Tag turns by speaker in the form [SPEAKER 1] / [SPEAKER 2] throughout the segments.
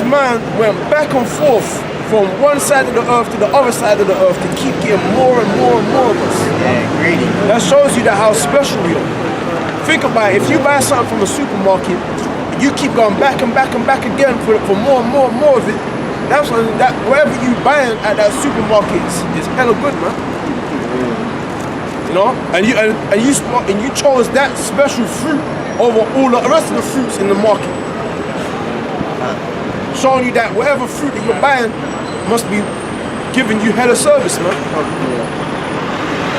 [SPEAKER 1] man went back and forth from one side of the earth to the other side of the earth to keep getting more and more and more of us.
[SPEAKER 2] Yeah, greedy.
[SPEAKER 1] That shows you that how special we are. Think about it, if you buy something from a supermarket, and you keep going back and back and back again for more and more and more of it, that's when that whatever you buying at that supermarket is hella good, man. You know? And you chose that special fruit over all the rest of the fruits in the market. Showing you that whatever fruit that you're buying must be giving you hella service, man.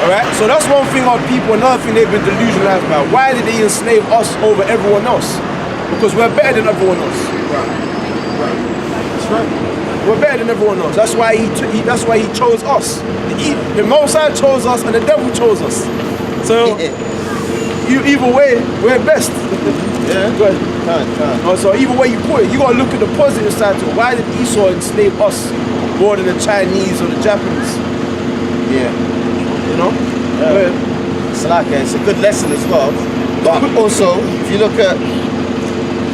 [SPEAKER 1] Alright? So that's one thing our people, another thing they've been delusionalized about. Why did they enslave us over everyone else? Because we're better than everyone else.
[SPEAKER 3] Right. That's right.
[SPEAKER 1] We're better than everyone else. That's why that's why he chose us. The Most High chose us and the devil chose us. So either way, we're best.
[SPEAKER 2] Yeah.
[SPEAKER 1] Go ahead. So either way you put it, you gotta look at the positive side to it. Why did Esau enslave us more than the Chinese or the Japanese?
[SPEAKER 2] Yeah.
[SPEAKER 1] You know?
[SPEAKER 2] It's a good lesson as well. But also, if you look at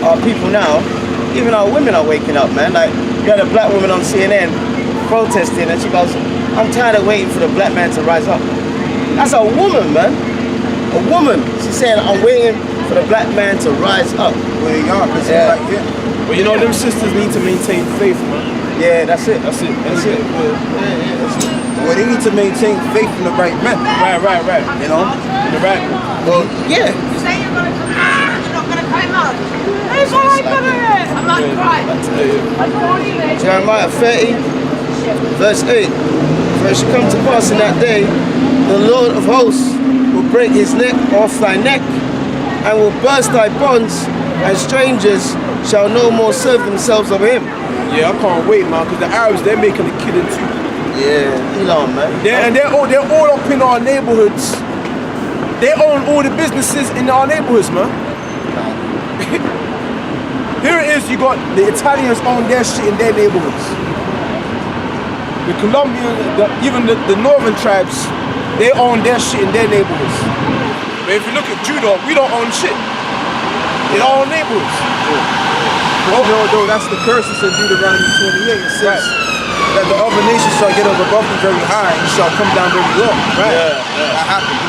[SPEAKER 2] our people now, even our women are waking up, man. Like, you had a black woman on CNN protesting and she goes, I'm tired of waiting for the black man to rise up. That's a woman, man. A woman. She's saying, I'm waiting for the black man to rise up.
[SPEAKER 3] Well, you are, because
[SPEAKER 2] Yeah.
[SPEAKER 3] like, yeah.
[SPEAKER 1] But you know, them sisters need to maintain faith, man.
[SPEAKER 2] Yeah, that's it.
[SPEAKER 1] That's it.
[SPEAKER 2] That's it.
[SPEAKER 3] Well, they need to maintain faith in the right men.
[SPEAKER 1] Right.
[SPEAKER 3] You know?
[SPEAKER 1] You're right.
[SPEAKER 2] Well, yeah.
[SPEAKER 4] You say you're going to come out, you're not going to come out. That's all I got it. I'm not right. I don't want you there.
[SPEAKER 2] Jeremiah 30, verse 8. For it shall come to pass in that day, the Lord of hosts will break his neck off thy neck, and will burst thy bonds, and strangers shall no more serve themselves of him.
[SPEAKER 1] Yeah, I can't wait, man, because the Arabs, they're making a killing too.
[SPEAKER 2] Yeah, Elon, man.
[SPEAKER 1] They're all up in our neighborhoods. They own all the businesses in our neighborhoods, man. Here it is, you got the Italians own their shit in their neighborhoods. The Colombians, even the northern tribes, they own their shit in their neighborhoods. But if you look at Judah, we don't own shit in our own neighborhoods.
[SPEAKER 3] Though that's the curse in Deuteronomy 28. It says that the other nations shall get up above you very high and shall come down very low.
[SPEAKER 1] Right.
[SPEAKER 3] That happened,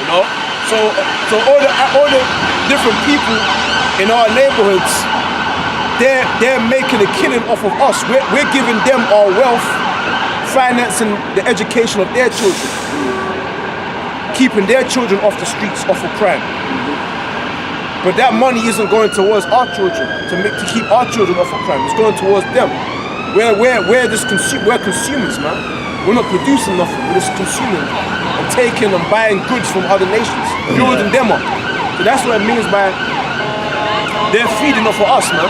[SPEAKER 1] You know? So all the different people in our neighborhoods, they're making a killing off of us. We're giving them our wealth, financing the education of their children, keeping their children off the streets, off of crime. But that money isn't going towards our children to keep our children off of crime. It's going towards them. We're consumers, man. We're not producing nothing. We're just consuming and taking and buying goods from other nations, building them up. So that's what it means by they're feeding off of us, man.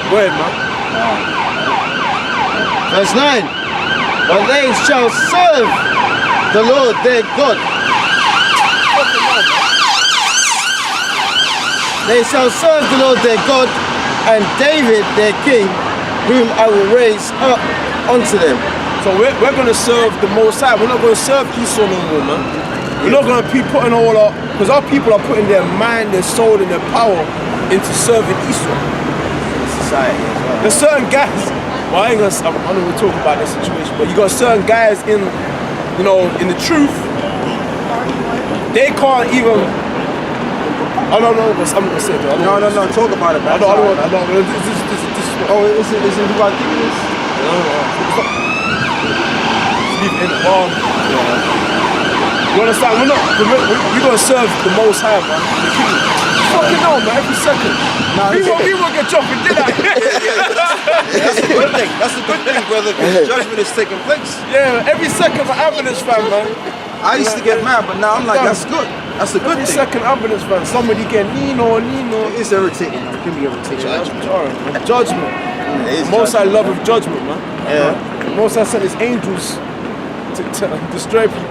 [SPEAKER 1] Go ahead, man.
[SPEAKER 2] Verse 9. But they shall serve the Lord their God. They shall serve the Lord their God and David their king, whom I will raise up unto them.
[SPEAKER 1] So we're going to serve the Most High. We're not going to serve Esau no more, man. We're not going to be putting all our, because our people are putting their mind, their soul, and their power into serving Esau.
[SPEAKER 2] Society as well.
[SPEAKER 1] There's certain guys, well, I don't want to talk about this situation, but you got certain guys in the truth, they can't even, I don't know, but I'm going to say it.
[SPEAKER 3] No, talk about it, man.
[SPEAKER 1] Oh, is it who I think it is? Leave it in the bomb. You understand? We're going to serve the Most High, man. The King. Fucking no, man, every second. We won't get jumping, did I?
[SPEAKER 3] That's a good thing. That's a good thing, brother, because judgment is taking place.
[SPEAKER 1] Yeah, every second for ambulance fan, man.
[SPEAKER 3] I used to get mad, but now I'm like, that's good. That's a good
[SPEAKER 1] Every
[SPEAKER 3] thing.
[SPEAKER 1] second ambulance fan, somebody get Nino.
[SPEAKER 3] It's irritating, man. It can be irritating.
[SPEAKER 1] Judgment. Most I love of judgment, man.
[SPEAKER 2] Yeah.
[SPEAKER 1] Most I sent his angels to destroy people.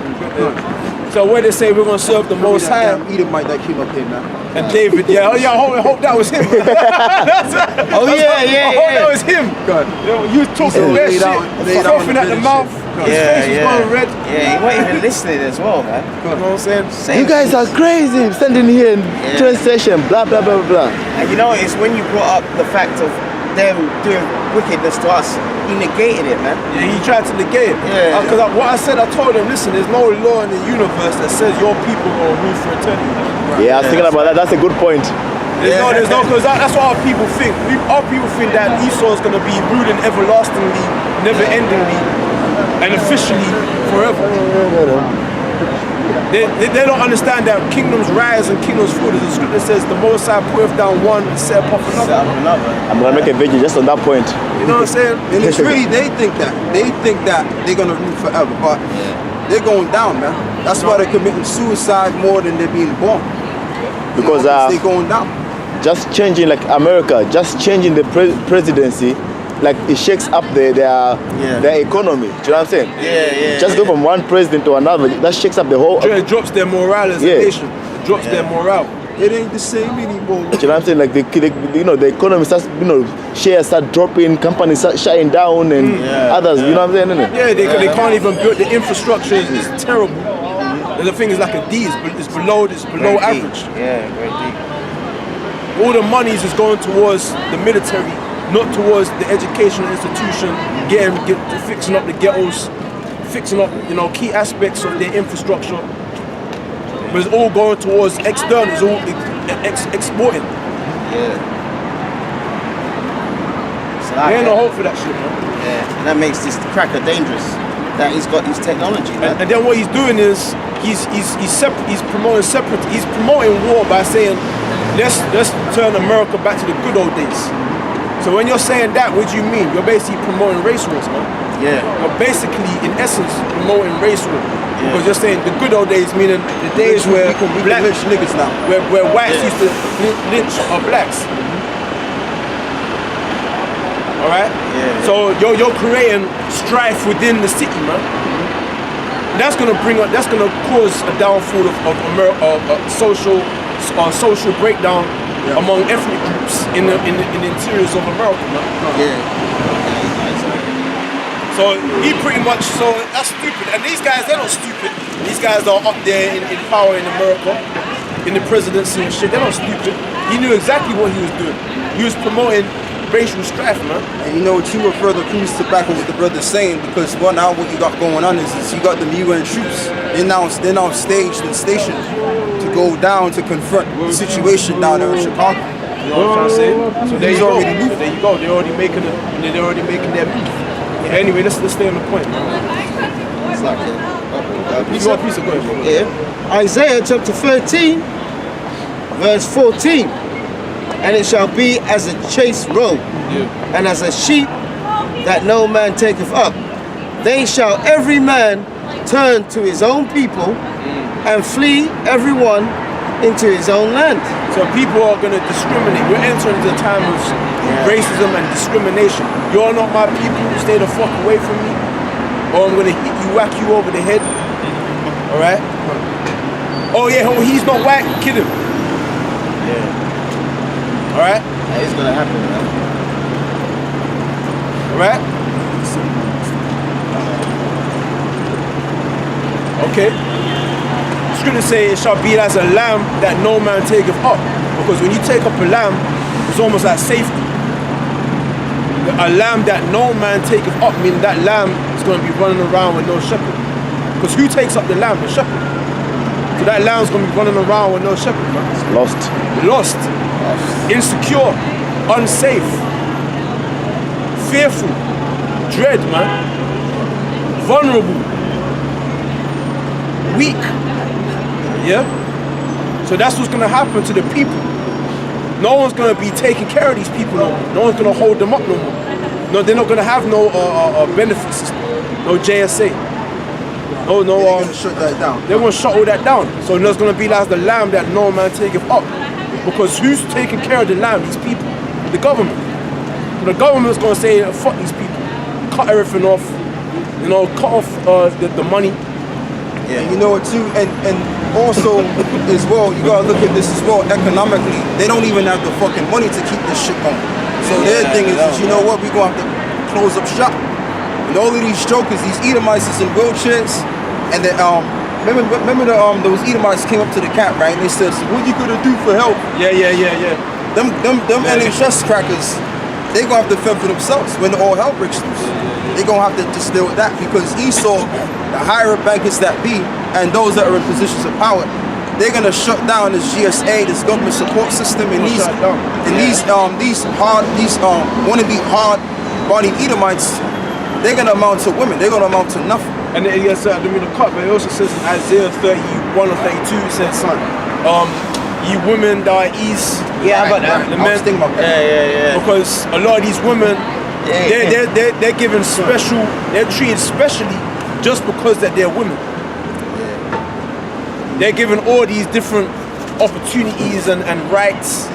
[SPEAKER 1] So where they say we're gonna serve the Most High.
[SPEAKER 3] Edomite that came up here, man.
[SPEAKER 1] And David, I hope that was him. I hope that was him.
[SPEAKER 3] God.
[SPEAKER 1] You talking that shit, coughing at the mouth. His face was going red.
[SPEAKER 2] Yeah, he wasn't even listening as well, man.
[SPEAKER 1] You know what I'm saying?
[SPEAKER 5] You guys are crazy, standing here in train station, blah, blah, blah, blah.
[SPEAKER 2] And you know, it's when you brought up the fact of them doing wickedness to us. He negated it, man.
[SPEAKER 1] Yeah, he tried to negate it.
[SPEAKER 2] Yeah.
[SPEAKER 1] Because what I said, I told him, listen, there's no law in the universe that says your people will rule for eternity.
[SPEAKER 5] Yeah, I was thinking about that. That's a good point.
[SPEAKER 1] There's no, because that's what our people think. Our people think that Esau is going to be ruling everlastingly, never-endingly, and officially forever. They don't understand that kingdoms rise and kingdoms fall. As the scripture says, the Most High putteth down one and set up another.
[SPEAKER 5] I'm gonna make a video just on that point.
[SPEAKER 1] You know what I'm saying?
[SPEAKER 3] And it's really, they think that they're gonna rule forever, but they're going down, man. That's why they're committing suicide more than they're being born.
[SPEAKER 5] Because
[SPEAKER 3] they're going down.
[SPEAKER 5] just changing, like America, just changing the presidency, like it shakes up their economy. Do you know what I'm saying?
[SPEAKER 2] Yeah.
[SPEAKER 5] Just go from one president to another, that shakes up the whole.
[SPEAKER 1] It drops their morale as a nation. It drops their morale.
[SPEAKER 3] It ain't the same anymore.
[SPEAKER 5] Do you know what I'm saying? Like the economy starts, shares start dropping, companies start shutting down, and others. You know what I'm saying? Innit?
[SPEAKER 1] Yeah, they can't even build the infrastructure. Is terrible. And the thing is like a D. It's below average.
[SPEAKER 2] Yeah, very deep.
[SPEAKER 1] All the monies is going towards the military, not towards the educational institution, fixing up the ghettos, fixing up key aspects of their infrastructure. But it's all going towards external. It's all exporting.
[SPEAKER 2] Yeah.
[SPEAKER 1] There ain't no hope for that shit, man.
[SPEAKER 2] Yeah, and that makes this cracker dangerous. That he's got his technology, man.
[SPEAKER 1] And then what he's doing is he's promoting separate. He's promoting war by saying, let's turn America back to the good old days. So when you're saying that, what do you mean? You're basically promoting race wars, man.
[SPEAKER 2] Yeah.
[SPEAKER 1] You're basically, in essence, promoting race war. Because you're saying the good old days, meaning the days where black
[SPEAKER 3] lynch niggas now.
[SPEAKER 1] where whites used to lynch blacks. All right.
[SPEAKER 2] Yeah.
[SPEAKER 1] So you're creating strife within the city, man. That's gonna cause a downfall of social breakdown among ethnic groups in the interiors of America, man.
[SPEAKER 2] Yeah.
[SPEAKER 1] So that's stupid. And these guys, they're not stupid. These guys are up there in power in America, in the presidency and shit. They're not stupid. He knew exactly what he was doing. He was promoting racial strife, man.
[SPEAKER 3] And you know what, you were further proves to back on what the brother's saying, because now what you got going on is you got the UN troops. They're now staged and stationed to go down to confront the situation down there in Chicago.
[SPEAKER 1] You know what I'm trying to say? So there you go. There you go. They're already making their move. Yeah, anyway, let's stay on the point, man.
[SPEAKER 2] It's like
[SPEAKER 1] You got a piece of good.
[SPEAKER 2] Yeah. Isaiah chapter 13, verse 14. And it shall be as a chased roe, and as a sheep that no man taketh up. They shall every man turn to his own people, and flee every one into his own land.
[SPEAKER 1] So people are going to discriminate. We're entering into a time of racism and discrimination. You're not my people, stay the fuck away from me, or I'm going to hit you, whack you over the head. All right? Oh yeah, he's not white, kill him.
[SPEAKER 2] Yeah.
[SPEAKER 1] All right?
[SPEAKER 2] That is gonna happen, man.
[SPEAKER 1] All right? Okay. Scripture say it shall be as a lamb that no man taketh up. Because when you take up a lamb, it's almost like safety. A lamb that no man taketh up, meaning that lamb is going to be running around with no shepherd. Because who takes up the lamb? The shepherd. So that lamb's going to be running around with no shepherd, man.
[SPEAKER 5] It's
[SPEAKER 1] Lost. Insecure. Unsafe. Fearful. Dread, man. Vulnerable. Weak. Yeah? So that's what's going to happen to the people. No one's going to be taking care of these people no more. No one's going to hold them up no more. No, they're not going to have no benefit system. No JSA. No,
[SPEAKER 3] They're gonna shut that down.
[SPEAKER 1] They're going to shut all that down. So there's going to be like the lamb that no man taketh up. Because who's taking care of the lamb? These people. The government. So the government's going to say, fuck these people. Cut everything off. Cut off the money.
[SPEAKER 3] Yeah, you know what too, and also as well, you gotta look at this as well economically. They don't even have the fucking money to keep this shit going. So their thing is, you know what, we gonna have to close up shop. And all of these jokers, these Edomites is in wheelchairs, and then remember those Edomites came up to the camp, right? And they said, so what you gonna do for help?
[SPEAKER 1] Yeah.
[SPEAKER 3] Them NHS crackers, they're gonna have to fend for themselves when all hell breaks loose. They're gonna have to just deal with that because Esau, the higher bankers that be, and those that are in positions of power, they're gonna shut down this GSA, this government support system, and these wannabe hard-bodied Edomites. They're gonna amount to women. They're gonna amount to nothing.
[SPEAKER 1] And then yes, I didn't mean to cut, but it also says in Isaiah 31 or 32, it says, "Ye women that are east."
[SPEAKER 2] Yeah, I got that.
[SPEAKER 1] The
[SPEAKER 3] I was
[SPEAKER 1] men,
[SPEAKER 3] thinking about that.
[SPEAKER 2] Yeah.
[SPEAKER 1] because a lot of these women, they're given special, they're treated specially just because that they're women. They're given all these different opportunities and rights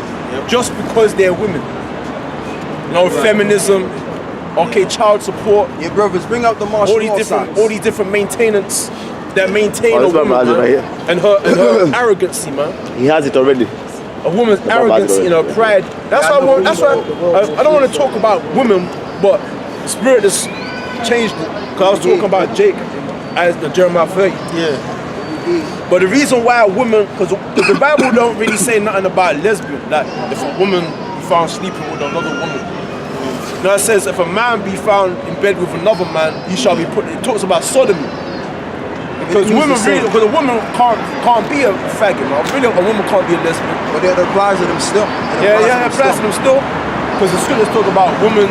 [SPEAKER 1] just because they're women. You know, feminism, okay, child support,
[SPEAKER 3] Yeah, brothers, bring out the martial law signs.
[SPEAKER 1] all these different maintenance that maintain
[SPEAKER 5] Oh,
[SPEAKER 1] a
[SPEAKER 5] this one
[SPEAKER 1] woman,
[SPEAKER 5] has it right
[SPEAKER 1] man.
[SPEAKER 5] here.
[SPEAKER 1] And her arrogancy, man.
[SPEAKER 5] He has it already.
[SPEAKER 1] A woman's arrogance, her pride. That's why I don't want to talk about women, but the spirit has changed it. Because I was talking about Jake as the Jeremiah 30.
[SPEAKER 2] Yeah.
[SPEAKER 1] But the reason why a woman, because the Bible don't really say nothing about lesbian. Like if a woman be found sleeping with another woman. No, it says if a man be found in bed with another man, he shall be put. It talks about sodomy. Because women really, because a woman can't be a faggot, man. Really, a woman can't be a lesbian.
[SPEAKER 3] But it applies to them still.
[SPEAKER 1] It applies to them still. Because the scriptures talk about women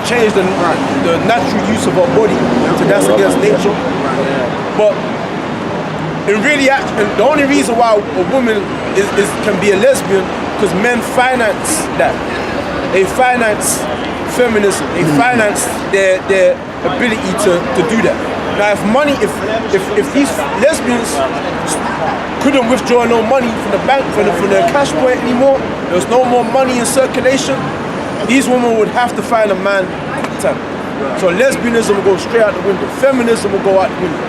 [SPEAKER 1] change the natural use of her body to that's against nature. But in really, the only reason why a woman can be a lesbian because men finance that. They finance feminism. They finance their ability to do that. Now, if these lesbians couldn't withdraw no money from the bank, from their cash point anymore, there was no more money in circulation, these women would have to find a man quick time. So lesbianism will go straight out the window. Feminism will go out the window.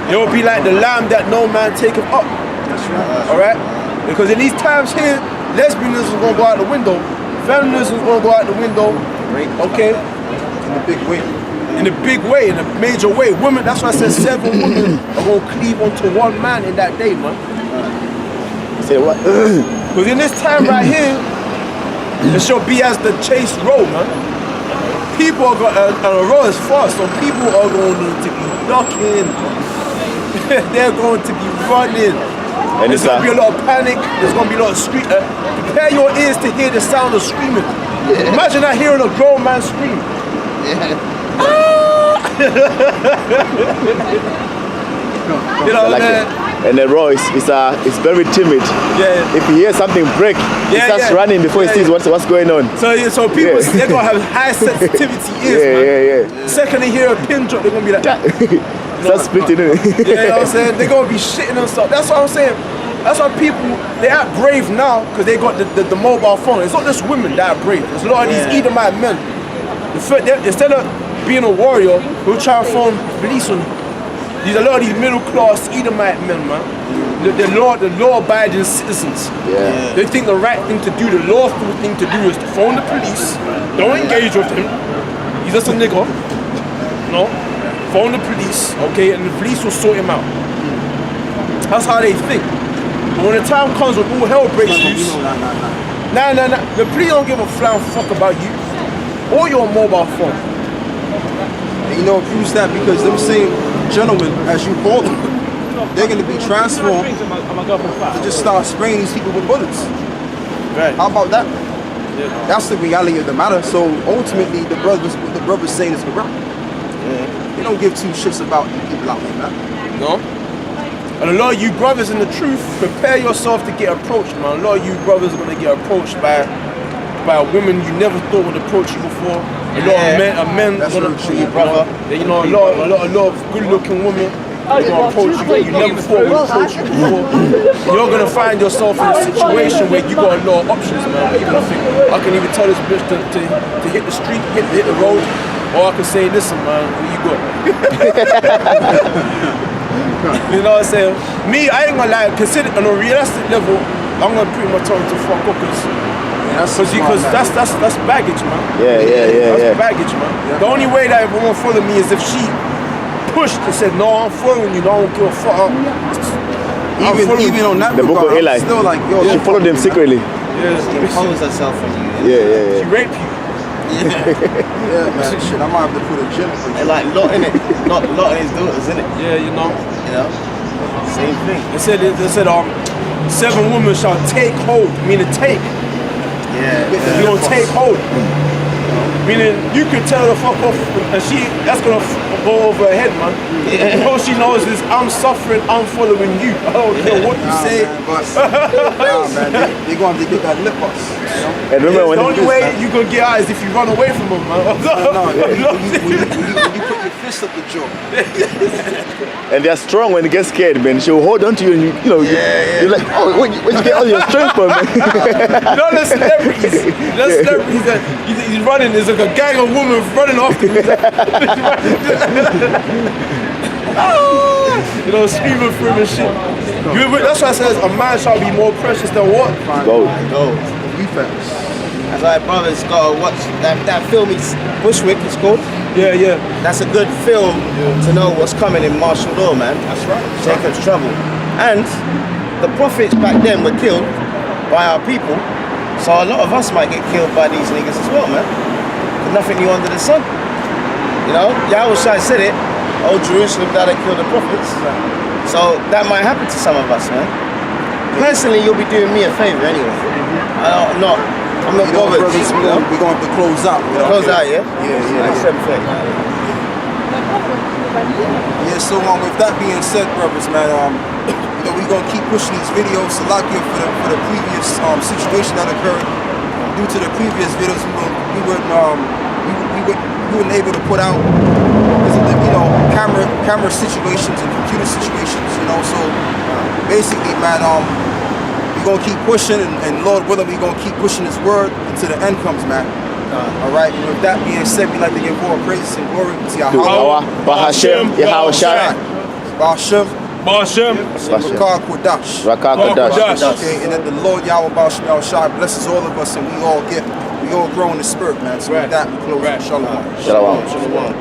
[SPEAKER 1] It will be like the lamb that no man taketh up.
[SPEAKER 3] That's right.
[SPEAKER 1] All right? Because in these times here, lesbianism is going to go out the window. Feminism is going to go out the window. Okay?
[SPEAKER 3] In a big way.
[SPEAKER 1] In a big way, in a major way. Women, that's why I said 7 women are going to cleave onto one man in that day, man.
[SPEAKER 5] Say what?
[SPEAKER 1] Because in this time right here, it shall be as the chase road, man. People are going, and the road is fast, so people are going to need to be ducking. They're going to be running.
[SPEAKER 5] And
[SPEAKER 1] There's going to be a lot of panic. There's going to be a lot of screaming. Prepare your ears to hear the sound of screaming. Imagine not hearing a grown man scream. You know,
[SPEAKER 5] Like
[SPEAKER 1] man.
[SPEAKER 5] and the Royce is very timid.
[SPEAKER 1] Yeah.
[SPEAKER 5] If he hears something break, he starts running before he sees what's going on.
[SPEAKER 1] So people, they're going to have high sensitivity ears, man.
[SPEAKER 5] Yeah.
[SPEAKER 1] The second they hear a pin drop, they're going to be like,
[SPEAKER 5] Start splitting it.
[SPEAKER 1] you know what I'm saying? They're going to be shitting and stuff. That's what I'm saying. That's why people, they act brave now because they got the mobile phone. It's not just women that are brave. There's a lot of these Edomite men. Instead of being a warrior, who'll try and phone police on you. There's a lot of these middle class Edomite men, man. The law-abiding citizens.
[SPEAKER 5] Yeah.
[SPEAKER 1] They think the right thing to do, the lawful thing to do is to phone the police. Don't engage with him. He's just a nigger. No. Phone the police, okay, and the police will sort him out. That's how they think. But when the time comes when all hell breaks loose, nah. The police don't give a flying fuck about you or your mobile phone.
[SPEAKER 3] And you know, it proves that because them same gentlemen, as you call them, they're going to be transformed to just start spraying these people with bullets.
[SPEAKER 1] Right.
[SPEAKER 3] How about that? That's the reality of the matter. So ultimately, what the brothers saying is correct. They don't give 2 shits about you people out there, man.
[SPEAKER 1] No? And a lot of you brothers in the truth, prepare yourself to get approached, man. A lot of you brothers are going to get approached by women you never thought would approach you before. A lot of men are going to approach you, brother. You know, a lot of good-looking women are going to approach you that you never thought would approach you before. You're going to find yourself in a situation where you got a lot of options, man. You're going to think, I can even tell this bitch to hit the street, hit the road, or I can say, listen, man, what you got? You know what I'm saying? Me, I ain't gonna lie, consider on a realistic level, I'm gonna pretty much tell him to fuck up because that's baggage, man. That's baggage, man. The only way that everyone will follow me is if she pushed and said, no, I'm following you, no, I don't give a fuck.
[SPEAKER 3] Even on that
[SPEAKER 5] The book of
[SPEAKER 3] regard,
[SPEAKER 5] Eli.
[SPEAKER 3] I'm still like, yo,
[SPEAKER 5] She followed them secretly.
[SPEAKER 2] She imposes herself on you.
[SPEAKER 1] She raped you.
[SPEAKER 3] Yeah, man. Shit, I might have to put a gym for
[SPEAKER 2] And
[SPEAKER 3] you.
[SPEAKER 2] like Lot in it, Lot and his daughters, innit?
[SPEAKER 1] Yeah, you know.
[SPEAKER 2] You know, same thing.
[SPEAKER 1] They said 7 women shall take hold, meaning take.
[SPEAKER 2] Yeah.
[SPEAKER 1] You don't take hold. Meaning you could tell her fuck off and that's gonna go over her head, man. All she knows is I'm suffering, I'm following you. I don't care what you
[SPEAKER 3] Nah,
[SPEAKER 1] say.
[SPEAKER 3] man, but nah, man, they gonna have to get that lip us. You know?
[SPEAKER 5] And remember
[SPEAKER 1] The
[SPEAKER 5] when
[SPEAKER 1] only way you gonna get out is if you run away from them, man.
[SPEAKER 3] No, when you put your fist up the jaw.
[SPEAKER 5] and they're strong when they get scared, man. She'll hold on to you and you're like, oh, where'd you get all your strength from, man?
[SPEAKER 1] You know the celebrities. The celebrities that he's running, there's like a gang of women running after him. You know, screaming for him and shit. That's why I says a man shall be more precious than what?
[SPEAKER 5] Gold.
[SPEAKER 2] Gold.
[SPEAKER 3] Defense.
[SPEAKER 2] That's why brothers gotta watch that film. Bushwick, it's called.
[SPEAKER 1] Yeah, yeah.
[SPEAKER 2] That's a good film to know what's coming in martial law, man. That's right. Jacob's Trouble. And the prophets back then were killed by our people, so a lot of us might get killed by these niggas as well, man. There's nothing new under the sun. You know, Yahushua said it, "Oh Jerusalem, thou that killed the prophets." So that might happen to some of us, man. Personally, you'll be doing me a favor anyway. I'm not
[SPEAKER 3] You know,
[SPEAKER 2] bothered.
[SPEAKER 3] brothers,
[SPEAKER 2] You
[SPEAKER 3] we're
[SPEAKER 2] know?
[SPEAKER 3] gonna have to close out. You know?
[SPEAKER 2] Close out, yeah?
[SPEAKER 3] Yeah. Yeah, so with that being said, brothers, man, you know, we're gonna keep pushing these videos. Salakia for the previous situation that occurred. Due to the previous videos, we weren't able to put out because of the camera situations and computer situations. You know, so basically, man, we're gonna keep pushing, and Lord willing, we're gonna keep pushing His word until the end comes, man. All right. And with that being said, we like to give all praises and glory to Yahweh.
[SPEAKER 5] Bahashem, Yahushua.
[SPEAKER 3] Bashem,
[SPEAKER 1] Bashem.
[SPEAKER 3] Rakar Kodash.
[SPEAKER 5] Rakar Kodash.
[SPEAKER 3] Okay, and that the Lord Yahweh Bashem Shai blesses all of us, and we all grow in the spirit, man. So with that, we close. Shalom.
[SPEAKER 5] Shalom.
[SPEAKER 2] Shalom.